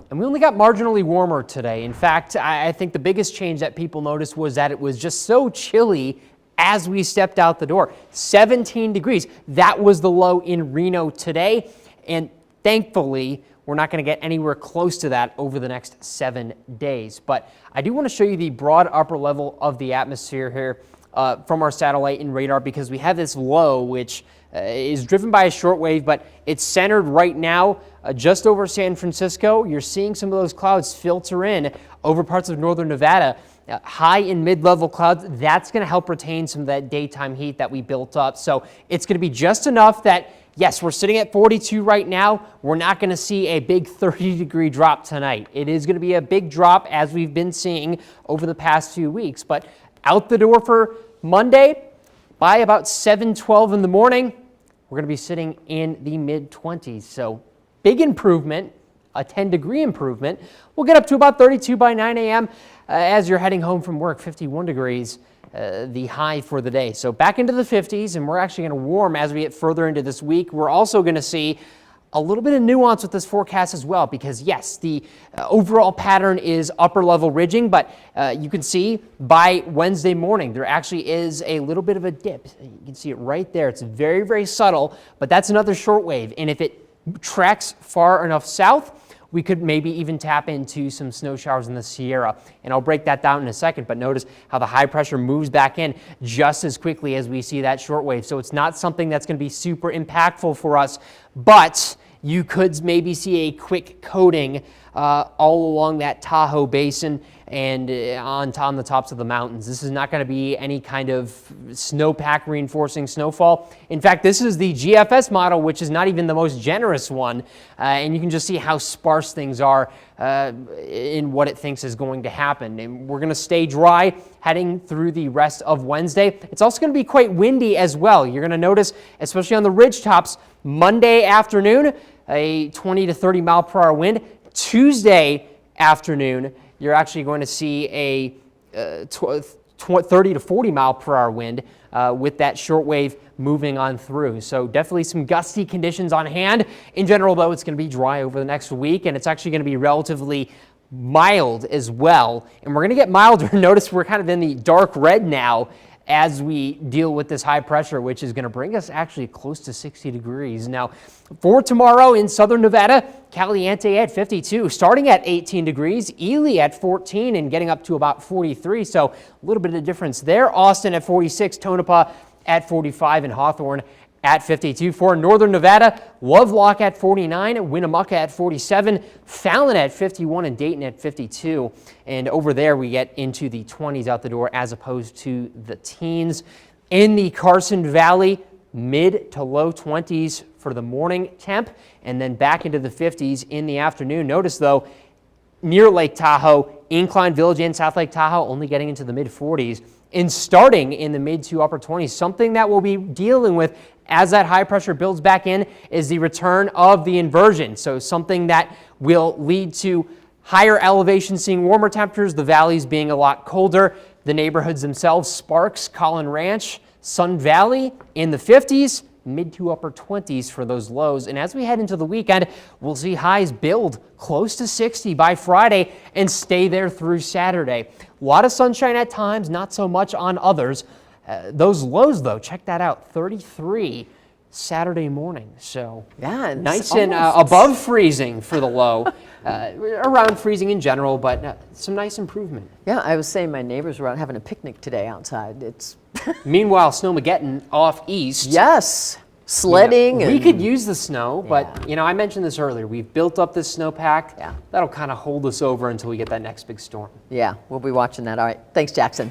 And we only got marginally warmer today. In fact, I think the biggest change that people noticed was that it was just so chilly as we stepped out the door. 17 degrees. That was the low in Reno today. And thankfully, we're not going to get anywhere close to that over the next 7 days. But I do want to show you the broad upper level of the atmosphere here from our satellite and radar, because we have this low which is driven by a shortwave, but it's centered right now just over San Francisco. You're seeing some of those clouds filter in over parts of northern Nevada. High and mid-level clouds, that's going to help retain some of that daytime heat that we built up. So it's going to be just enough that, yes, we're sitting at 42 right now. We're not going to see a big 30-degree drop tonight. It is going to be a big drop as we've been seeing over the past few weeks. But out the door for Monday, by about 7:12 in the morning, we're going to be sitting in the mid-20s. So big improvement, a 10-degree improvement. We'll get up to about 32 by 9 a.m. As you're heading home from work, 51 degrees. The high for the day. So back into the 50s, and we're actually going to warm as we get further into this week. We're also going to see a little bit of nuance with this forecast as well, because yes, the overall pattern is upper level ridging, but you can see by Wednesday morning, there actually is a little bit of a dip. You can see it right there. It's very, very subtle, but that's another short wave. And if it tracks far enough south, we could maybe even tap into some snow showers in the Sierra. And I'll break that down in a second, but notice how the high pressure moves back in just as quickly as we see that shortwave. So it's not something that's going to be super impactful for us, but you could maybe see a quick coating all along that Tahoe Basin and on the tops of the mountains. This is not going to be any kind of snowpack reinforcing snowfall. In fact, this is the GFS model, which is not even the most generous one, and you can just see how sparse things are in what it thinks is going to happen. And we're going to stay dry heading through the rest of Wednesday. It's also going to be quite windy as well. You're going to notice, especially on the ridge tops, Monday afternoon, a 20 to 30 mile per hour wind. Tuesday afternoon, you're actually going to see a 30 to 40 mile per hour wind with that shortwave moving on through. So definitely some gusty conditions on hand. In general, though, it's going to be dry over the next week, and it's actually going to be relatively mild as well. And we're going to get milder. Notice we're kind of in the dark red now as we deal with this high pressure, which is going to bring us actually close to 60 degrees. Now, for tomorrow in southern Nevada, Caliente at 52, starting at 18 degrees, Ely at 14 and getting up to about 43, so a little bit of difference there. Austin at 46, Tonopah at 45, and Hawthorne at 52. For northern Nevada, Lovelock at 49, Winnemucca at 47, Fallon at 51, and Dayton at 52. And over there, we get into the 20s out the door as opposed to the teens. In the Carson Valley, mid to low 20s for the morning temp, and then back into the 50s in the afternoon. Notice, though, near Lake Tahoe, Incline Village and South Lake Tahoe only getting into the mid 40s. And starting in the mid to upper 20s, something that we'll be dealing with as that high pressure builds back in is the return of the inversion. So something that will lead to higher elevation seeing warmer temperatures, the valleys being a lot colder. The neighborhoods themselves, Sparks, Collin Ranch, Sun Valley in the 50s, mid to upper 20s for those lows. And as we head into the weekend, we'll see highs build close to 60 by Friday and stay there through Saturday. A lot of sunshine at times, not so much on others. Those lows, though, check that out, 33 Saturday morning. So yeah, nice and above freezing for the low, around freezing in general, but some nice improvement. Yeah, I was saying my neighbors were out having a picnic today outside. It's Meanwhile, Snowmageddon off east. Yes, sledding. We could use the snow, but I mentioned this earlier. We've built up this snowpack. Yeah. That'll kind of hold us over until we get that next big storm. Yeah, we'll be watching that. All right, thanks, Jackson.